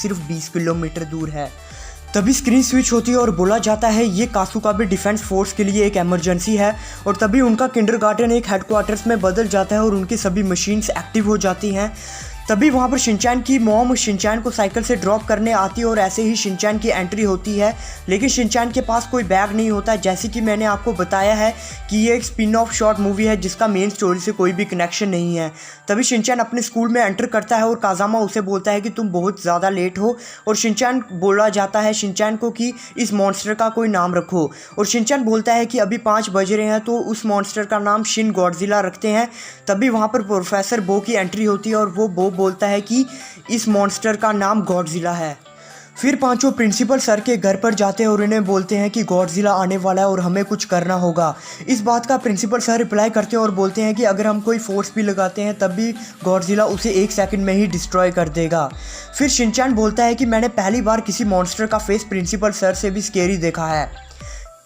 सिर्फ 20 किलोमीटर दूर है। तभी स्क्रीन स्विच होती है और बोला जाता है ये कासुकाबे डिफेंस फोर्स के लिए एक इमरजेंसी है। और तभी उनका किंडरगार्टन एक हेडक्वार्टर्स में बदल जाता है और उनकी सभी मशीन्स एक्टिव हो जाती हैं। तभी वहाँ पर शिनचैन की मॉम शिनचैन को साइकिल से ड्रॉप करने आती है और ऐसे ही शिनचैन की एंट्री होती है। लेकिन शिनचैन के पास कोई बैग नहीं होता। जैसे कि मैंने आपको बताया है कि ये एक स्पिन ऑफ शॉर्ट मूवी है जिसका मेन स्टोरी से कोई भी कनेक्शन नहीं है। तभी शिनचैन अपने स्कूल में एंटर करता है और काजामा उसे बोलता है कि तुम बहुत ज़्यादा लेट हो। और शिनचैन बोला जाता है शिनचैन को कि इस मॉन्स्टर का कोई नाम रखो। और शिनचैन बोलता है कि अभी 5 बज रहे हैं तो उस मॉन्स्टर का नाम शिन गॉडजिला रखते हैं। तभी वहाँ पर प्रोफेसर बो की एंट्री होती है और वो बो बोलता है कि इस मॉन्स्टर का नाम गॉडजिला है। फिर पांचों प्रिंसिपल सर के घर पर जाते हैं और उन्हें बोलते हैं कि गॉडजिला आने वाला है और हमें कुछ करना होगा। इस बात का प्रिंसिपल सर रिप्लाई करते हैं और बोलते हैं कि अगर हम कोई फोर्स भी लगाते हैं तब भी गॉडजिला उसे 1 सेकंड में ही डिस्ट्रॉय कर देगा। फिर शिनचैन बोलता है कि मैंने पहली बार किसी मॉन्स्टर का फेस प्रिंसिपल सर से भी स्केरी देखा है।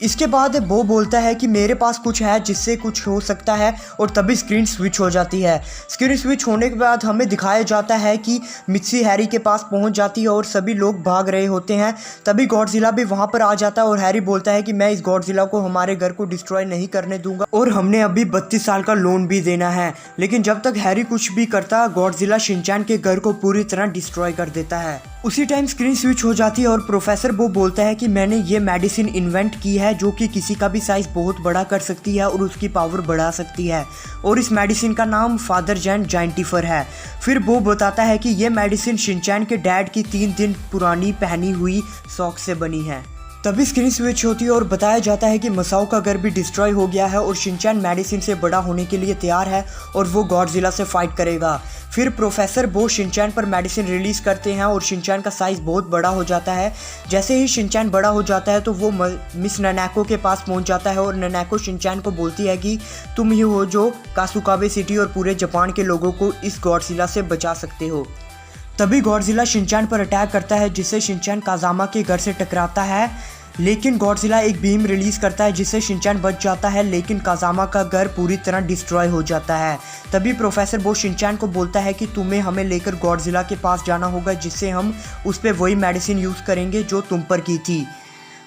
इसके बाद वो बोलता है कि मेरे पास कुछ है जिससे कुछ हो सकता है। और तभी स्क्रीन स्विच हो जाती है। स्क्रीन स्विच होने के बाद हमें दिखाया जाता है कि मित्सी हैरी के पास पहुंच जाती है और सभी लोग भाग रहे होते हैं। तभी गॉडजिला भी वहां पर आ जाता है और हैरी बोलता है कि मैं इस गॉडजिला को हमारे घर को डिस्ट्रॉय नहीं करने दूंगा और हमने अभी 32 साल का लोन भी देना है। लेकिन जब तक हैरी कुछ भी करता गॉडजिला शिनचैन के घर को पूरी तरह डिस्ट्रॉय कर देता है। उसी टाइम स्क्रीन स्विच हो जाती है और प्रोफेसर बो बोलता है कि मैंने ये मेडिसिन इन्वेंट की है जो कि किसी का भी साइज बहुत बड़ा कर सकती है और उसकी पावर बढ़ा सकती है। और इस मेडिसिन का नाम फादर जैन जाइंटिफर है। फिर बो बताता है कि ये मेडिसिन शिनचैन के डैड की 3 दिन पुरानी पहनी हुई सॉक से बनी है। तभी स्क्रीन स्विच होती है और बताया जाता है कि मसाओ का घर भी डिस्ट्रॉय हो गया है और शिनचैन मेडिसिन से बड़ा होने के लिए तैयार है और वो गॉडजिला से फाइट करेगा। फिर प्रोफेसर बो शिनचैन पर मेडिसिन रिलीज़ करते हैं और शिनचैन का साइज़ बहुत बड़ा हो जाता है। जैसे ही शिनचैन बड़ा हो जाता है तो वो मिस ननाको के पास पहुंच जाता है और ननाको शिनचैन को बोलती है कि तुम ही हो जो कासुकाबे सिटी और पूरे जापान के लोगों को इस गॉडजिला से बचा सकते हो। तभी गॉडजिला शिनचैन पर अटैक करता है जिससे शिनचैन काजामा के घर से टकराता है। लेकिन गॉडजिला एक बीम रिलीज़ करता है जिससे शिनचैन बच जाता है लेकिन काजामा का घर पूरी तरह डिस्ट्रॉय हो जाता है। तभी प्रोफेसर बो शिनचैन को बोलता है कि तुम्हें हमें लेकर गॉडजिला के पास जाना होगा जिससे हम उस पर वही मेडिसिन यूज़ करेंगे जो तुम पर की थी।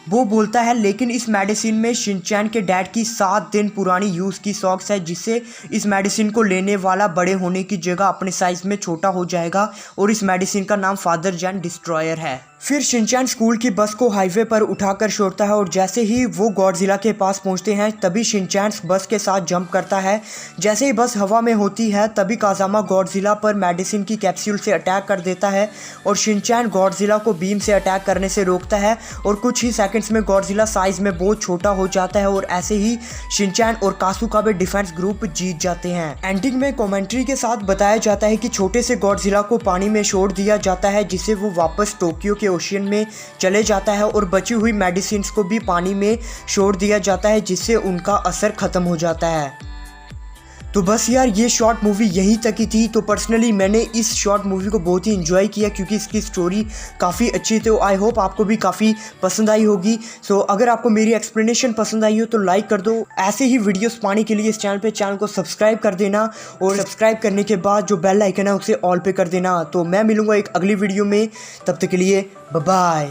वो बोलता है लेकिन इस मेडिसिन में शिनचैन के डैड की 7 दिन पुरानी यूज़ की सॉक्स है जिससे इस मेडिसिन को लेने वाला बड़े होने की जगह अपने साइज़ में छोटा हो जाएगा और इस मेडिसिन का नाम फादर जैन डिस्ट्रॉयर है। फिर शिनचैन स्कूल की बस को हाईवे पर उठाकर छोड़ता है और जैसे ही वो गॉडजिला के पास पहुंचते हैं तभी शिनचैन बस के साथ जंप करता है। जैसे ही बस हवा में होती है तभी काजामा गॉडजिला पर मेडिसिन की कैप्सूल से अटैक कर देता है और शिनचैन गॉडजिला को बीम से अटैक करने से रोकता है और कुछ ही सेकंड्स में गॉडजिला साइज में बहुत छोटा हो जाता है और ऐसे ही शिनचैन और कासुकाबे डिफेंस ग्रुप जीत जाते हैं। एंडिंग में कमेंट्री के साथ बताया जाता है कि छोटे से गॉडजिला को पानी में छोड़ दिया जाता है जिससे वो वापस टोक्यो के ओशियन में चले जाता है और बची हुई मेडिसिन्स को भी पानी में छोड़ दिया जाता है जिससे उनका असर खत्म हो जाता है। तो बस यार ये शॉर्ट मूवी यहीं तक ही थी। तो पर्सनली मैंने इस शॉर्ट मूवी को बहुत ही एंजॉय किया क्योंकि इसकी स्टोरी काफ़ी अच्छी थी। तो आई होप आपको भी काफ़ी पसंद आई होगी। सो अगर आपको मेरी एक्सप्लेनेशन पसंद आई हो तो लाइक कर दो। ऐसे ही वीडियोस पाने के लिए इस चैनल को सब्सक्राइब कर देना और सब्सक्राइब करने के बाद जो बेल आइकन है उसे ऑल पे कर देना। तो मैं मिलूँगा एक अगली वीडियो में, तब तक के लिए बाय बाय।